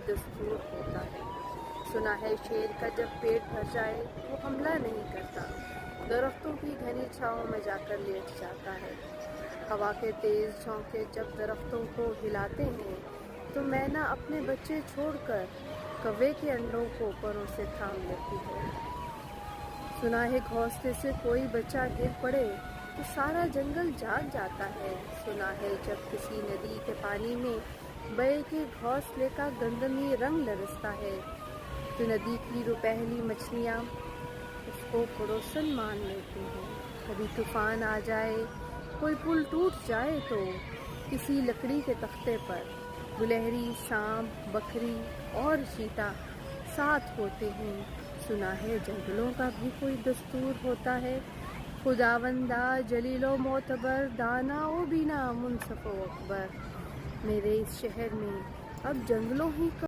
दस्तूर होता है। सुना है शेर का जब पेट भर जाए वो हमला नहीं करता, दरख्तों की घनी छांव में जाकर लेट जाता है। हवा के तेज झोंके जब दरख्तों को हिलाते हैं तो मैना अपने बच्चे छोड़कर कौवे के अंडों को परों से थाम लेती है। सुना है घोंसले से कोई बच्चा गिर पड़े तो सारा जंगल जाग जाता है। सुना है जब किसी नदी के पानी में बए के घोंसले का गंधमी रंग लरसता है तो नदी की रुपहली मछलियाँ उसको पड़ोसन मान लेती हैं। कभी तूफान आ जाए, कोई पुल टूट जाए तो किसी लकड़ी के तख्ते पर गुलहरी, सांप, बकरी और चीता साथ होते हैं। सुना है जंगलों का भी कोई दस्तूर होता है, खुदावंदा जलीलो मोतबर दाना ओ बीना मुनसफो अकबर। मेरे इस शहर में अब जंगलों ही